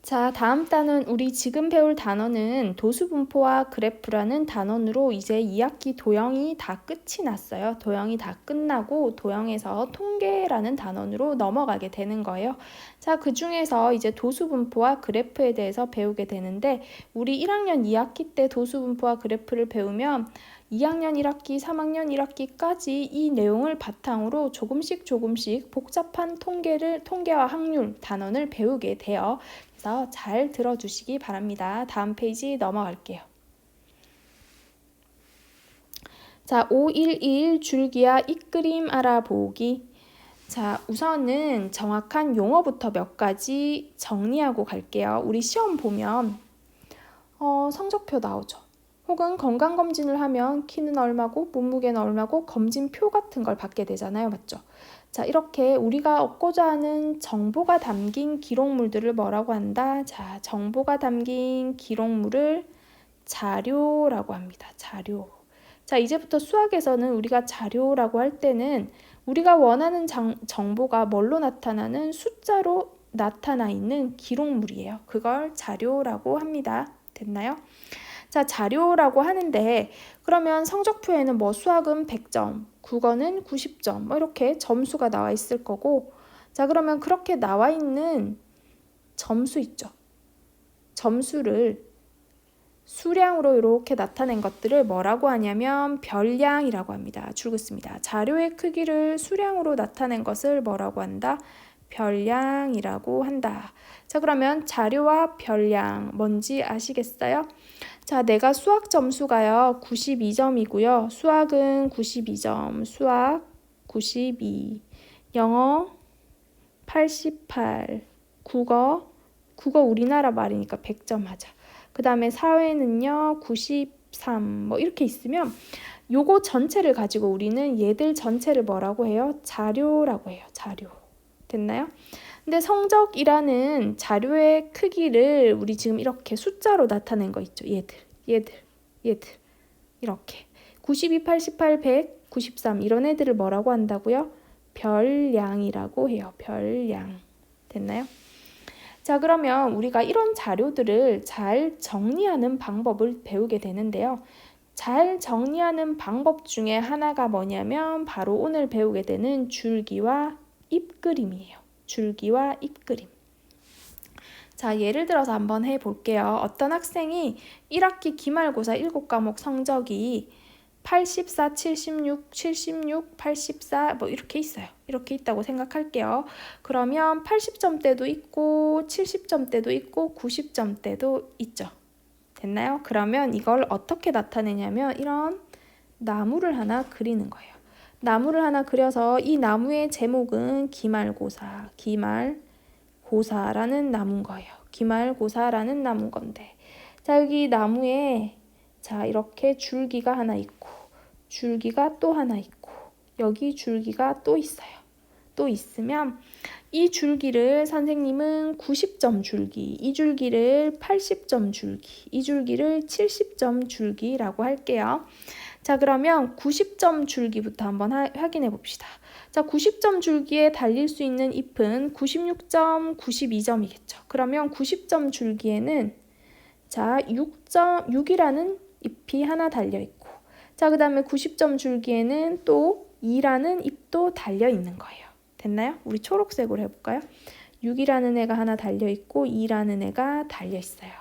자, 다음 단원 우리 지금 배울 단어는 도수분포와 그래프라는 단원으로 이제 2학기 도형이 다 끝이 났어요. 도형이 다 끝나고 도형에서 통계라는 단원으로 넘어가게 되는 거예요. 자, 그 중에서 이제 도수분포와 그래프에 대해서 배우게 되는데 우리 1학년 2학기 때 도수분포와 그래프를 배우면 2학년 1학기, 3학년 1학기까지 이 내용을 바탕으로 조금씩 복잡한 통계와 확률 단원을 배우게 돼요. 그래서 잘 들어주시기 바랍니다. 다음 페이지 넘어갈게요. 자, 511 줄기와 잇그림 알아보기. 자, 우선은 정확한 용어부터 몇 가지 정리하고 갈게요. 우리 시험 보면 성적표 나오죠. 혹은 건강검진을 하면 키는 얼마고 몸무게는 얼마고 검진표 같은 걸 받게 되잖아요. 맞죠? 자, 이렇게 우리가 얻고자 하는 정보가 담긴 기록물들을 뭐라고 한다? 자, 정보가 담긴 기록물을 자료라고 합니다. 자료. 자, 이제부터 수학에서는 우리가 자료라고 할 때는 우리가 원하는 정보가 뭘로 나타나는 숫자로 나타나 있는 기록물이에요. 그걸 자료라고 합니다. 됐나요? 자, 자료라고 하는데 그러면 성적표에는 뭐 수학은 100점, 국어는 90점 뭐 이렇게 점수가 나와 있을 거고, 자, 그러면 그렇게 나와 있는 점수 있죠. 점수를 수량으로 이렇게 나타낸 것들을 뭐라고 하냐면 별량이라고 합니다. 줄긋 습니다. 자료의 크기를 수량으로 나타낸 것을 뭐라고 한다? 별량이라고 한다. 자, 그러면 자료와 별량 뭔지 아시겠어요? 자, 내가 수학 점수가요 92점이고요. 수학은 92점, 수학 92, 영어 88, 국어 우리나라 말이니까 100점 하자. 그 다음에 사회는요 93, 뭐 이렇게 있으면 요거 전체를 가지고 우리는 얘들 전체를 뭐라고 해요? 자료라고 해요. 자료. 됐나요? 근데 성적이라는 자료의 크기를 우리 지금 이렇게 숫자로 나타낸 거 있죠. 얘들 이렇게 92, 88, 100, 93 이런 애들을 뭐라고 한다고요? 별량이라고 해요. 별량. 됐나요? 자, 그러면 우리가 이런 자료들을 잘 정리하는 방법을 배우게 되는데요. 잘 정리하는 방법 중에 하나가 뭐냐면 바로 오늘 배우게 되는 줄기와 잎그림이에요. 줄기와 잎그림. 자, 예를 들어서 한번 해볼게요. 어떤 학생이 1학기 기말고사 7과목 성적이 84, 76, 76, 84 뭐 이렇게 있어요. 이렇게 있다고 생각할게요. 그러면 80점대도 있고 70점대도 있고 90점대도 있죠. 됐나요? 그러면 이걸 어떻게 나타내냐면 이런 나무를 하나 그리는 거예요. 나무를 하나 그려서 이 나무의 제목은 기말고사라는 나무인 거예요. 기말고사라는 나무인 건데, 자, 여기 나무에 자 이렇게 줄기가 하나 있고 줄기가 또 하나 있고 여기 줄기가 또 있어요. 또 있으면 이 줄기를 선생님은 90점 줄기, 이 줄기를 80점 줄기, 이 줄기를 70점 줄기라고 할게요. 자, 그러면 90점 줄기부터 한번 확인해 봅시다. 자, 90점 줄기에 달릴 수 있는 잎은 96점, 92점이겠죠. 그러면 90점 줄기에는 자, 6이라는 잎이 하나 달려 있고, 자, 그 다음에 90점 줄기에는 또 2라는 잎도 달려 있는 거예요. 됐나요? 우리 초록색으로 해볼까요? 6이라는 애가 하나 달려 있고 2라는 애가 달려 있어요.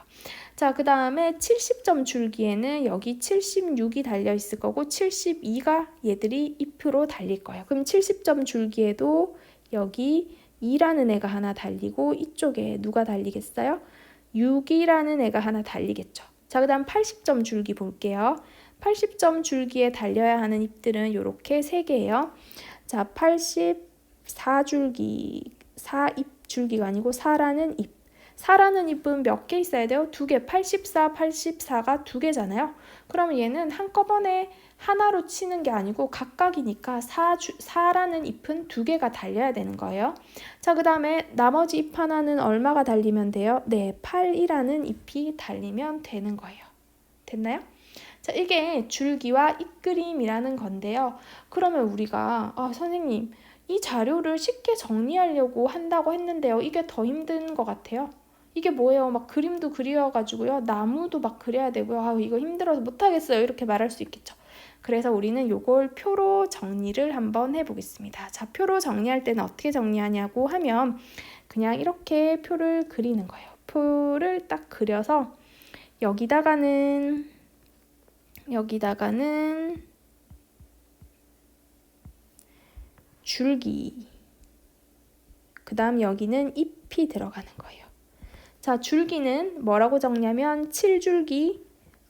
자, 그 다음에 70점 줄기에는 여기 76이 달려 있을 거고 72가 얘들이 잎으로 달릴 거예요. 그럼 70점 줄기에도 여기 2라는 애가 하나 달리고 이쪽에 누가 달리겠어요? 6이라는 애가 하나 달리겠죠. 자, 그 다음 80점 줄기 볼게요. 80점 줄기에 달려야 하는 잎들은 이렇게 3개예요. 자, 84줄기, 4잎 줄기가 아니고 4라는 잎. 4라는 잎은 몇 개 있어야 돼요? 2개. 84가 2개잖아요. 그러면 얘는 한꺼번에 하나로 치는 게 아니고 각각이니까 4라는 잎은 2개가 달려야 되는 거예요. 자, 그 다음에 나머지 잎 하나는 얼마가 달리면 돼요? 네, 8이라는 잎이 달리면 되는 거예요. 됐나요? 자, 이게 줄기와 잎그림이라는 건데요. 그러면 우리가 선생님, 이 자료를 쉽게 정리하려고 한다고 했는데요. 이게 더 힘든 것 같아요. 이게 뭐예요? 막 그림도 그려가지고요. 나무도 막 그려야 되고요. 아, 이거 힘들어서 못하겠어요. 이렇게 말할 수 있겠죠. 그래서 우리는 요걸 표로 정리를 한번 해보겠습니다. 자, 표로 정리할 때는 어떻게 정리하냐고 하면 그냥 이렇게 표를 그리는 거예요. 표를 딱 그려서 여기다가는 줄기, 그 다음 여기는 잎이 들어가는 거예요. 자, 줄기는 뭐라고 적냐면 7줄기,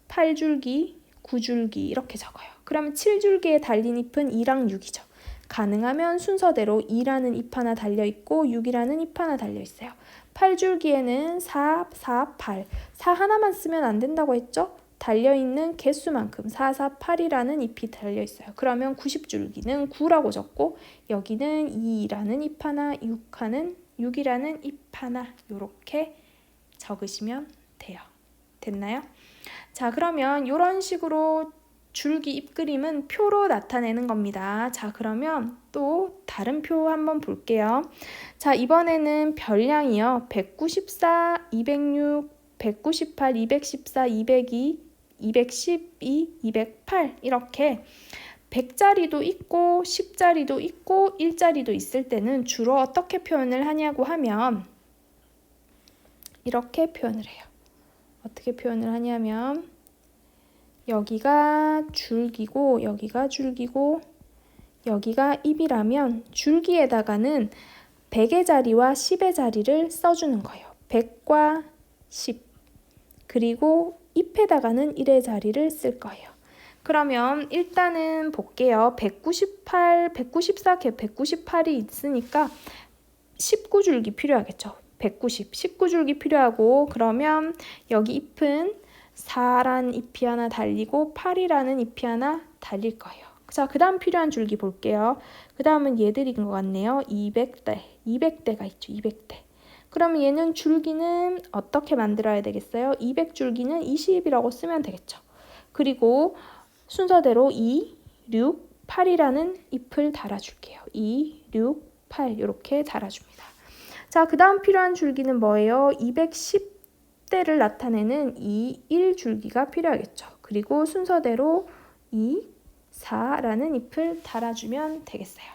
8줄기, 9줄기 이렇게 적어요. 그러면 7줄기에 달린 잎은 2랑 6이죠. 가능하면 순서대로 2라는 잎 하나 달려있고 6이라는 잎 하나 달려있어요. 8줄기에는 4, 4, 8. 4 하나만 쓰면 안 된다고 했죠? 달려있는 개수만큼 4, 4, 8이라는 잎이 달려있어요. 그러면 90줄기는 9라고 적고 여기는 2라는 잎 하나, 6이라는 잎 하나 이렇게 적으시면 돼요. 됐나요? 자, 그러면 이런 식으로 줄기 잎 그림은 표로 나타내는 겁니다. 자, 그러면 또 다른 표 한번 볼게요. 자, 이번에는 별량이요. 194, 206, 198, 214, 202, 212, 208 이렇게 100자리도 있고 10자리도 있고 1자리도 있을 때는 주로 어떻게 표현을 하냐고 하면 이렇게 표현을 해요. 어떻게 표현을 하냐면 여기가 줄기고 여기가 줄기고 여기가 잎이라면 줄기에다가는 100의 자리와 10의 자리를 써주는 거예요. 100과 10 그리고 잎에다가는 1의 자리를 쓸 거예요. 그러면 일단은 볼게요. 198, 194, 198이 있으니까 19줄기 필요하겠죠. 190, 19줄기 필요하고 그러면 여기 잎은 4라는 잎이 하나 달리고 8이라는 잎이 하나 달릴 거예요. 자, 그 다음 필요한 줄기 볼게요. 그 다음은 얘들인 것 같네요. 200대, 200대가 있죠. 200대. 그러면 얘는 줄기는 어떻게 만들어야 되겠어요? 200줄기는 20이라고 쓰면 되겠죠. 그리고 순서대로 2, 6, 8이라는 잎을 달아줄게요. 2, 6, 8 이렇게 달아줍니다. 자, 그 다음 필요한 줄기는 뭐예요? 210대를 나타내는 2, 1줄기가 필요하겠죠. 그리고 순서대로 2, 4라는 잎을 달아주면 되겠어요.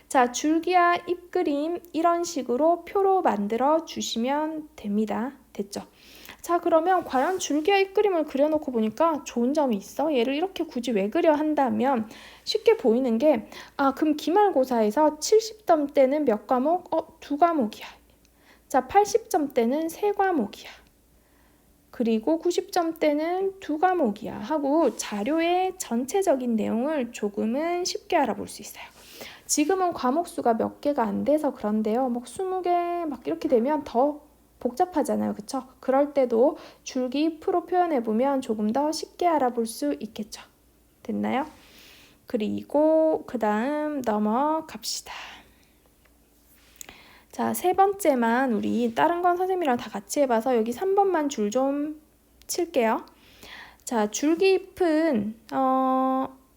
자, 줄기와 잎 그림 이런 식으로 표로 만들어 주시면 됩니다. 됐죠? 자, 그러면 과연 줄기와 잎 그림을 그려놓고 보니까 좋은 점이 있어. 얘를 이렇게 굳이 왜 그려 한다면 쉽게 보이는 게 그럼 기말고사에서 70점 때는 몇 과목? 2과목이야. 자, 80점 때는 3과목이야. 그리고 90점 때는 2과목이야 하고 자료의 전체적인 내용을 조금은 쉽게 알아볼 수 있어요. 지금은 과목 수가 몇 개가 안 돼서 그런데요. 막 20개 막 이렇게 되면 더 복잡하잖아요. 그쵸? 그럴 때도 줄기 프로 표현해보면 조금 더 쉽게 알아볼 수 있겠죠. 됐나요? 그리고 그 다음 넘어갑시다. 자, 세 번째만 우리 다른 건 선생님이랑 다 같이 해봐서 여기 3번만 줄 좀 칠게요. 자, 줄기잎은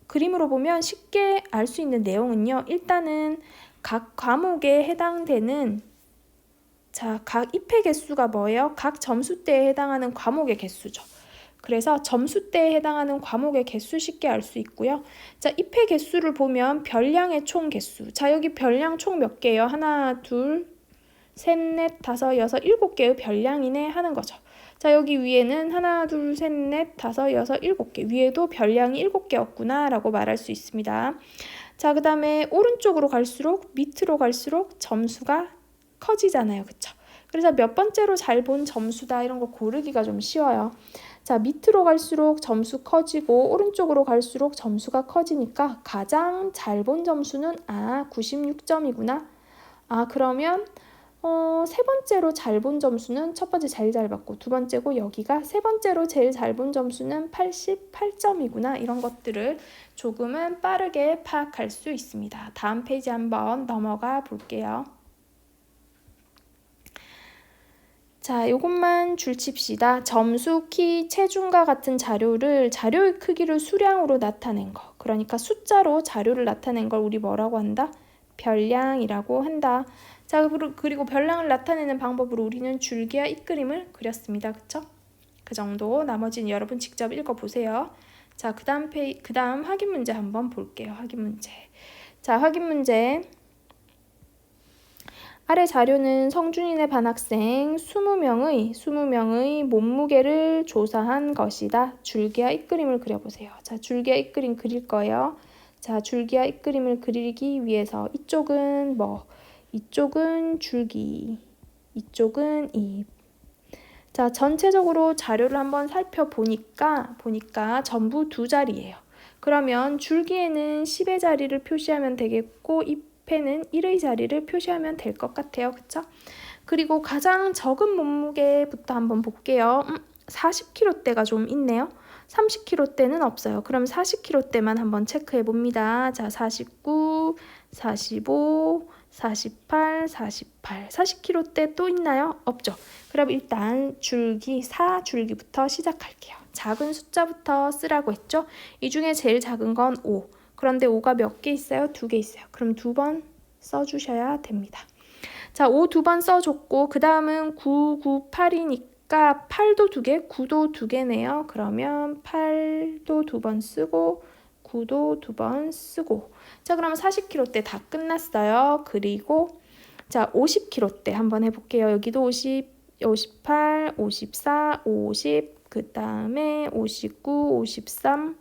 그림으로 보면 쉽게 알 수 있는 내용은요. 일단은 각 과목에 해당되는 각 잎의 개수가 뭐예요? 각 점수대에 해당하는 과목의 개수죠. 그래서 점수대에 해당하는 과목의 개수 쉽게 알 수 있고요. 자, 잎의 개수를 보면 별량의 총 개수. 자, 여기 별량 총 몇 개예요? 하나, 둘, 셋, 넷, 다섯, 여섯, 7개의 별량이네 하는 거죠. 자, 여기 위에는 하나, 둘, 셋, 넷, 다섯, 여섯, 7개. 위에도 별량이 7개였구나 라고 말할 수 있습니다. 자, 그 다음에 오른쪽으로 갈수록 밑으로 갈수록 점수가 커지잖아요. 그쵸? 그래서 몇 번째로 잘 본 점수다 이런 거 고르기가 좀 쉬워요. 자, 밑으로 갈수록 점수 커지고 오른쪽으로 갈수록 점수가 커지니까 가장 잘 본 점수는 96점이구나. 그러면 세 번째로 잘 본 점수는 첫 번째 제일 잘 봤고 두 번째고 여기가 세 번째로 제일 잘 본 점수는 88점이구나. 이런 것들을 조금은 빠르게 파악할 수 있습니다. 다음 페이지 한번 넘어가 볼게요. 자, 요것만 줄칩시다. 점수, 키, 체중과 같은 자료의 크기를 수량으로 나타낸 거. 그러니까 숫자로 자료를 나타낸 걸 우리 뭐라고 한다? 별량이라고 한다. 자, 그리고 별량을 나타내는 방법으로 우리는 줄기와 잇그림을 그렸습니다. 그쵸? 그 정도. 나머지는 여러분 직접 읽어보세요. 자, 그 다음 확인 문제 한번 볼게요. 확인 문제. 자, 확인 문제. 아래 자료는 성준이네 반 학생 20명의 몸무게를 조사한 것이다. 줄기와 잇그림을 그려보세요. 자, 줄기와 잇그림 그릴 거예요. 자, 줄기와 잇그림을 그리기 위해서 이쪽은 뭐? 이쪽은 줄기, 이쪽은 잎. 자, 전체적으로 자료를 한번 살펴보니까 전부 두 자리예요. 그러면 줄기에는 10의 자리를 표시하면 되겠고 잎에는 1의 자리를 표시하면 될 것 같아요. 그쵸? 그리고 가장 적은 몸무게부터 한번 볼게요. 40kg대가 좀 있네요. 30kg대는 없어요. 그럼 40kg대만 한번 체크해 봅니다. 자, 49, 45, 48, 40kg대 또 있나요? 없죠. 그럼 일단 줄기 4줄기부터 시작할게요. 작은 숫자부터 쓰라고 했죠. 이 중에 제일 작은 건 5. 그런데 5가 몇 개 있어요? 2개 있어요. 그럼 2번 써주셔야 됩니다. 자, 5 2번 써줬고 그 다음은 9, 9, 8이니까 8도 2개, 9도 2개네요. 그러면 8도 2번 쓰고 9도 2번 쓰고. 자, 그러면 40kg대 다 끝났어요. 그리고 자, 50kg대 한번 해볼게요. 여기도 50, 58, 54, 50, 그 다음에 59, 53,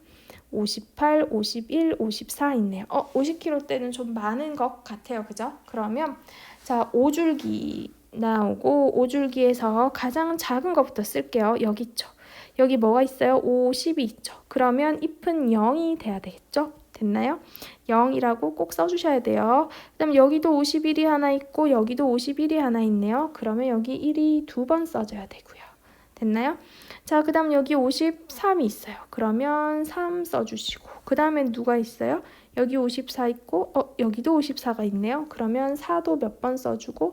58, 51, 54 있네요. 50kg대는 좀 많은 것 같아요. 그죠? 그러면 자, 5줄기 나오고 5줄기에서 가장 작은 것부터 쓸게요. 여기 있죠. 여기 뭐가 있어요? 50이 있죠. 그러면 잎은 0이 돼야 되겠죠? 됐나요? 0이라고 꼭 써주셔야 돼요. 그 다음 여기도 51이 하나 있고 여기도 51이 하나 있네요. 그러면 여기 1이 2번 써줘야 되고요. 됐나요? 자, 그 다음 여기 53이 있어요. 그러면 3 써주시고 그 다음에 누가 있어요? 여기 54 있고 여기도 54가 있네요. 그러면 4도 몇 번 써주고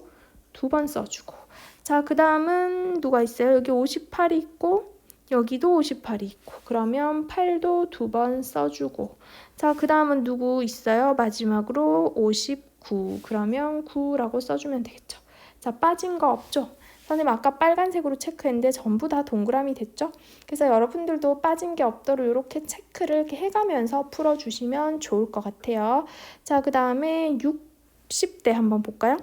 2번 써주고. 자, 그 다음은 누가 있어요? 여기 58이 있고 여기도 58이 있고 그러면 8도 2번 써주고. 자, 그 다음은 누구 있어요? 마지막으로 59. 그러면 9라고 써주면 되겠죠. 자, 빠진 거 없죠? 선생님 아까 빨간색으로 체크했는데 전부 다 동그라미 됐죠? 그래서 여러분들도 빠진 게 없도록 이렇게 체크를 이렇게 해가면서 풀어주시면 좋을 것 같아요. 자, 그 다음에 60대 한번 볼까요?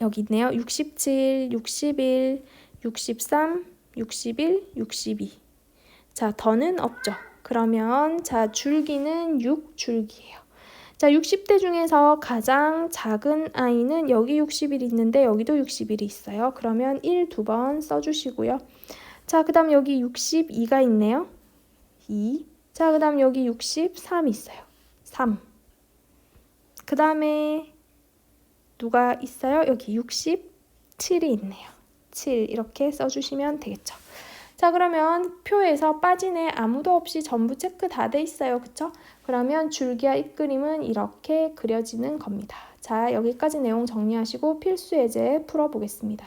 여기 있네요. 67, 61, 63, 61, 62. 자, 더는 없죠. 그러면 자, 줄기는 6줄기예요. 자, 60대 중에서 가장 작은 아이는 여기 60일 있는데 여기도 60일이 있어요. 그러면 1, 2번 써주시고요. 자, 그 다음 여기 62가 있네요. 2. 자, 그 다음 여기 63 있어요. 3. 그 다음에 누가 있어요? 여기 67이 있네요. 7 이렇게 써주시면 되겠죠. 자, 그러면 표에서 빠진 애 아무도 없이 전부 체크 다 돼 있어요. 그쵸? 그러면 줄기와 잇그림은 이렇게 그려지는 겁니다. 자, 여기까지 내용 정리하시고 필수 예제 풀어보겠습니다.